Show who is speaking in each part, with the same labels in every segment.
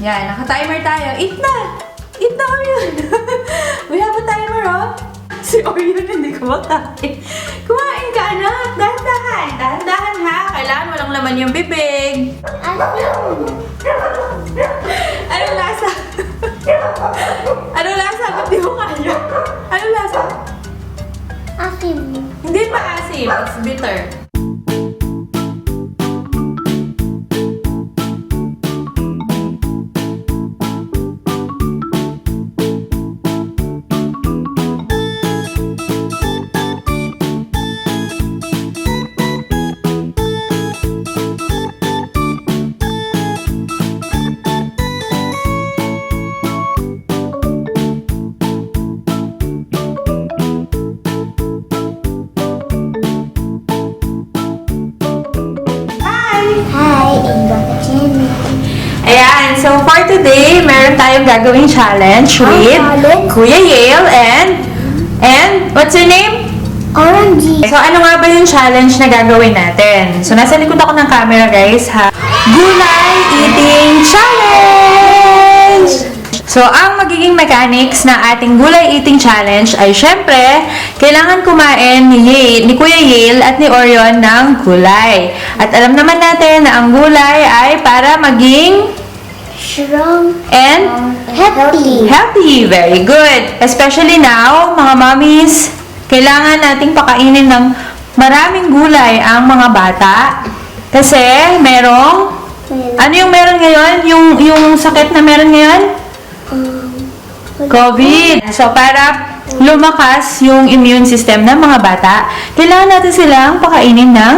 Speaker 1: Yan, naka-timer tayo. Eat na! Eat na, Orion! We have a timer, oh! Si Orion hindi kumakain. Kumain ka, anak! Dahan-dahan! Dahan-dahan, ha! Kailangan walang laman yung bibig. Anong lasa? Anong lasa? Ba't di mo kaya? Anong lasa?
Speaker 2: Asim.
Speaker 1: Hindi pa asim. It's bitter. Ayan, so for today, meron tayong gagawing challenge with Kuya Yale and what's your name?
Speaker 2: Orangey.
Speaker 1: So ano nga ba yung challenge na gagawin natin? So nasa likod ako ng camera, guys, ha? Gulay Eating Challenge! So ang magiging mechanics na ating Gulay Eating Challenge ay syempre, kailangan kumain ni Kuya Yale at ni Orion ng gulay. At alam naman natin na ang gulay ay para maging
Speaker 2: Strong
Speaker 1: and
Speaker 2: healthy.
Speaker 1: healthy. Very good. Especially now, mga mommies, kailangan nating pakainin ng maraming gulay ang mga bata. Kasi merong, ano yung meron ngayon? Yung sakit na meron ngayon? COVID. So, para lumakas yung immune system ng mga bata, kailangan natin silang pakainin ng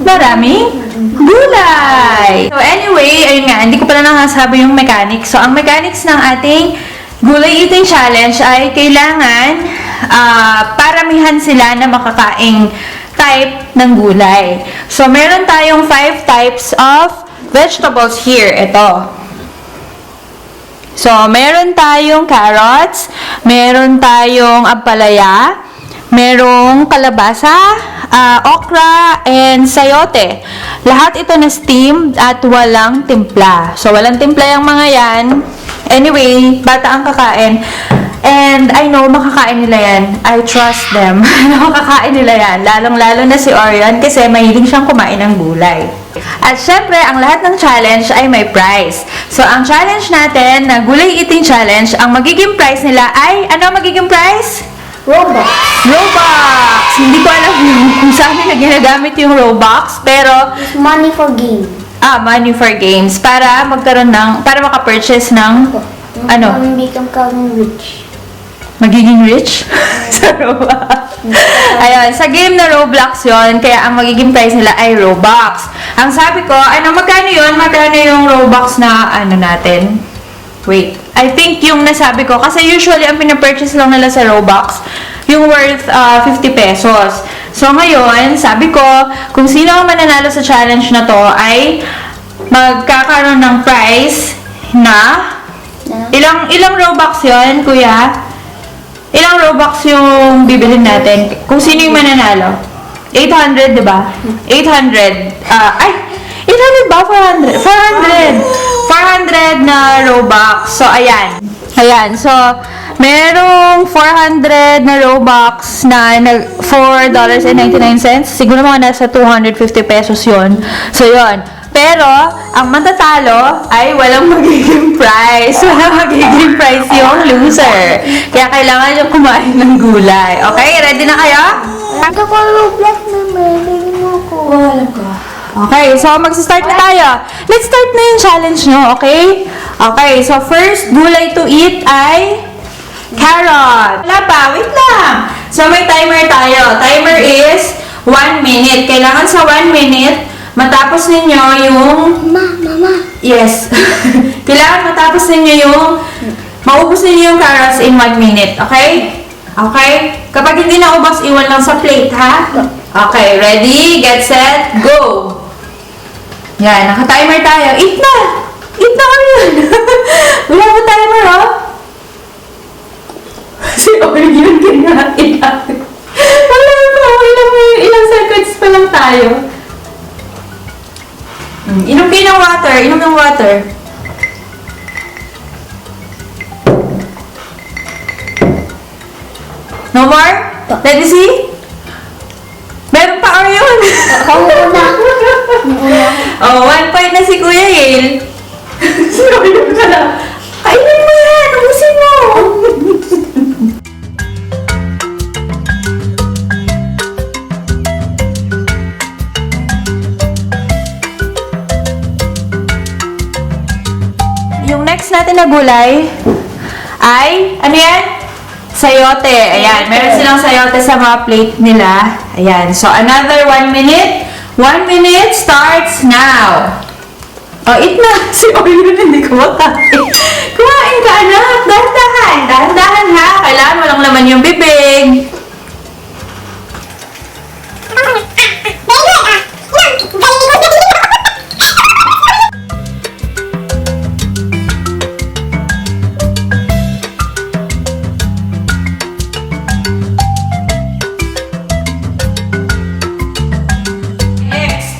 Speaker 1: maraming gulay. So, anyway, ayun nga, hindi ko pala nakasabi yung mechanics. So, ang mechanics ng ating Gulay Eating Challenge ay kailangan paramihan sila na makakaing type ng gulay. So, meron tayong 5 types of vegetables here. Ito. So, meron tayong carrots, meron tayong ampalaya, merong kalabasa, okra, and sayote. Lahat ito na steamed at walang timpla. So, walang timpla yung mga yan. Anyway, bata ang kakain. And I know, makakain nila yan. I trust them. Makakain nila yan. Lalong-lalo na si Orion kasi mahilig siyang kumain ng gulay. At syempre, ang lahat ng challenge ay may prize. So, ang challenge natin na Gulay Eating Challenge, ang magiging prize nila ay, ano magiging prize?
Speaker 2: Robux.
Speaker 1: Robux! Hindi ko alam kung saan nila ginagamit yung Robux, pero
Speaker 2: It's money for game.
Speaker 1: money for games para magkaroon ng, para maka-purchase ng, ano?
Speaker 2: Become rich.
Speaker 1: Magiging rich? Sa Robux. Ayun, sa game na Roblox yon, kaya ang magiging price nila ay Robux. Ang sabi ko, ano, magkano yun? Magkano yung Robux na, ano natin? Wait, I think yung nasabi ko, kasi usually ang pinapurchase lang nila sa Robux, yung worth 50 pesos. So ngayon, sabi ko, kung sino ang mananalo sa challenge na to ay magkakaroon ng prize na ilang Robux yun, kuya? Ilang Robux yung bibilhin natin? Kung sino yung mananalo? 800, diba? 800. 800 ba? 400? 400 na Robux. So, ayan. Ayan. So, merong 400 na Robux na $4.99. Siguro mga nasa 250 pesos yun. So, yun. Pero, ang matatalo ay walang magiging prize. Walang magiging prize yung loser. Kaya kailangan yung kumain ng gulay. Okay? Ready na kayo?
Speaker 2: Ito ko Roblox naman. Bili mo ko.
Speaker 1: Alam ko. Okay, so magsa-start na tayo. Let's start na yung challenge nyo, okay? Okay, so first gulay to eat ay carrot. Wala pa, wait lang. So may timer tayo. Timer is 1 minute. Kailangan sa 1 minute, matapos ninyo yung...
Speaker 2: Mama.
Speaker 1: Yes. Kailangan matapos ninyo yung... Maubos ninyo yung carrots in 1 minute, okay? Okay? Kapag hindi naubos, iwan lang sa plate, ha? Okay, ready, get set, go! Yan, naka-timer tayo. Eat na! Eat na kami yun! Wala ba timer, oh? Si Orion kinain natin. Wala pa, ilang seconds pa lang tayo. Inom kayo ng water, inom ng water. No more? Let me see. Meron pa or yun?
Speaker 2: Ako muna.
Speaker 1: Oh, 1 point na si Kuya Yale. Sorry ka na. Kainin mo yan. Ubusin mo. Yung next natin na gulay ay, ano yan? Sayote. Ayan, meron silang sayote sa mga plate nila. Ayan, so another 1 minute. 1 minute starts now. Oh, eat na. Si Orion hindi kumakain. Kumain ka, anak. Dahan-dahan. Dahan-dahan ha. Kailangan walang laman yung bibig.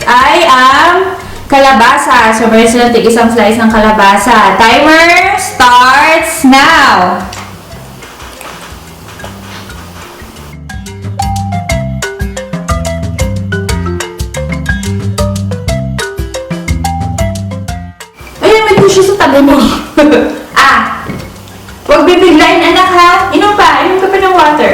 Speaker 1: Ay ang kalabasa. So, meron silang isang slice ng kalabasa. Timer starts now. Ayun, may tissue sa tabi mo. Huwag bibiglain, anak ha. Inom pa. Inom ka pa ng water.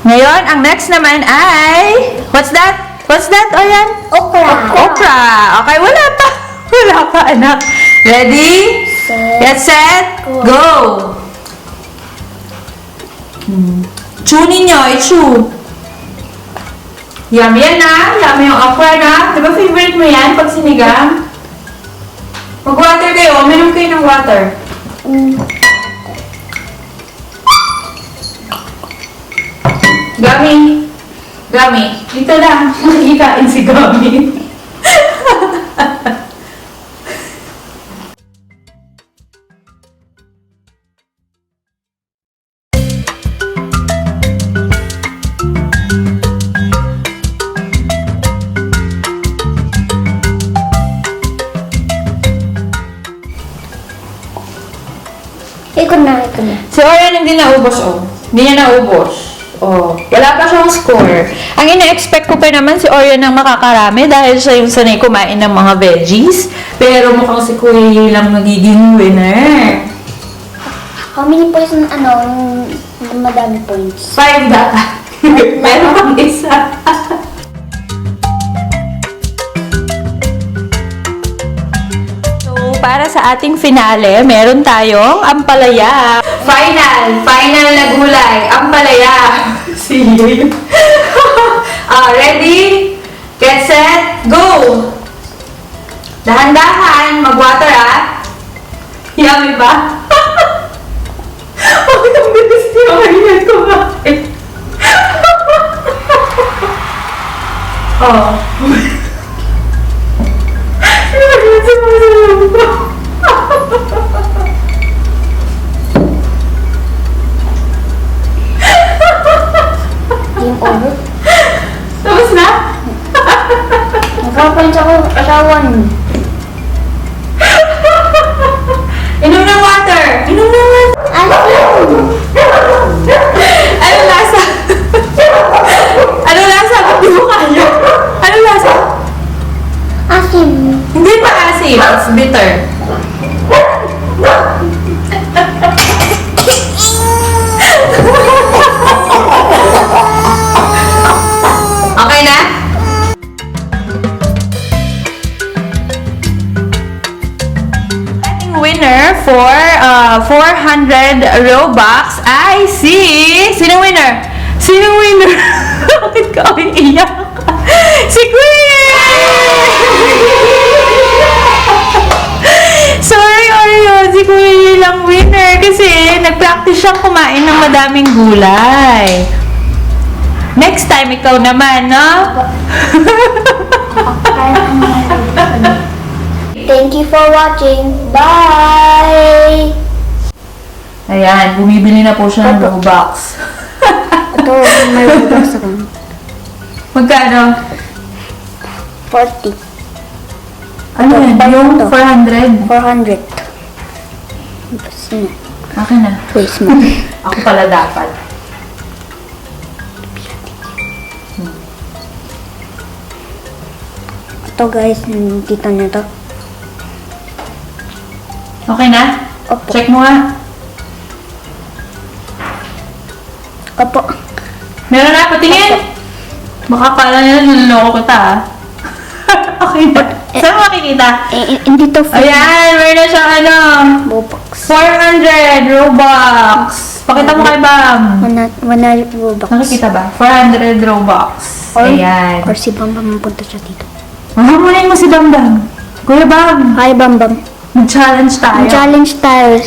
Speaker 1: Ngayon, ang next naman ay... What's that? What's that, Oyan?
Speaker 2: Okra.
Speaker 1: Okra. Okay, wala pa. Wala pa, anak. Ready? Get set. Go. Chew ninyo. I-chew. Yum yan na. Yum yung okra na. Di ba favorite mo yan pag sinigang? Mag-water kayo. Uminom kayo ng water. Gami. Gami. Dito lang. Nakikikain si Gami.
Speaker 2: Ikot na.
Speaker 1: Si Orion hindi naubos, oh. Hindi niya naubos. Oh, wala pa siyang score. Ang ina-expect ko pa naman si Orion ang makakarami dahil siya yung sanay kumain ng mga veggies. Pero mukhang si Kuya Yale lang magiging winner.
Speaker 2: How many points madami points?
Speaker 1: 5 dapat. Meron pang isa. So, para sa ating finale, meron tayong ampalaya. Final na gulay. Ampalaya. Si Yale. Ready? Get set, go! Dahan-dahan, mag-water Yummy ba? Bakit ang bilis niyo ngayon kumain? Oh. Naglasin mo sa loob ko.
Speaker 2: Game over?
Speaker 1: Tapos na?
Speaker 2: Nagka-points ako asawan.
Speaker 1: Inom ng water! Inom ng water! Ano lasa? Ano lasa? Ba't di mo kaya? Ano lasa?
Speaker 2: Asim.
Speaker 1: Hindi pa asim. It's bitter. Okay na? Ating winner for 400 Robux ay si... Sinong winner? Sinong winner? Bakit ka iiyak? Si Queen! Sorry, Orion. Si Kuya Yale ang winner kasi nag-practice siyang kumain ng madaming gulay. Next time, ikaw naman, no?
Speaker 2: Thank you for watching. Bye!
Speaker 1: Ayan, bumibili na po siya ng Robux.
Speaker 2: Ito, may Robux ako.
Speaker 1: Magkano?
Speaker 2: 40.
Speaker 1: Ano yan? Yung 400?
Speaker 2: 400. Basta na.
Speaker 1: Akin na.
Speaker 2: Waste mo.
Speaker 1: Ako pala dapat.
Speaker 2: Ito guys, dito na to.
Speaker 1: Okay na?
Speaker 2: Opo.
Speaker 1: Check mo nga.
Speaker 2: Opo.
Speaker 1: Meron na, patingin! Baka kala nila niloloko kita ah. Okay na. Saan makikita?
Speaker 2: Hindi to free.
Speaker 1: Ayan, meron na siyang ano.
Speaker 2: Robux.
Speaker 1: 400 Robux. Pakita mo kay Bam.
Speaker 2: 100 Robux.
Speaker 1: Nakikita ba? 400 Robux. Ayan.
Speaker 2: Or si Bambam mapunta siya dito.
Speaker 1: Mahamunin mo si Bam Bam. Kuya Bam,
Speaker 2: Hi Bambam.
Speaker 1: mag-challenge tayo.
Speaker 2: Challenge tayo.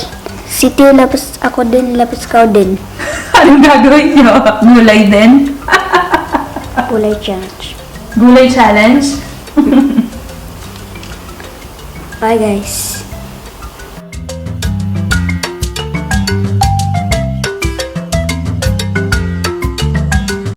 Speaker 2: Si Tio lapos ako din, lapos ka din.
Speaker 1: Anong gagawin nyo? Gulay din?
Speaker 2: Gulay challenge.
Speaker 1: Gulay challenge?
Speaker 2: Bye guys.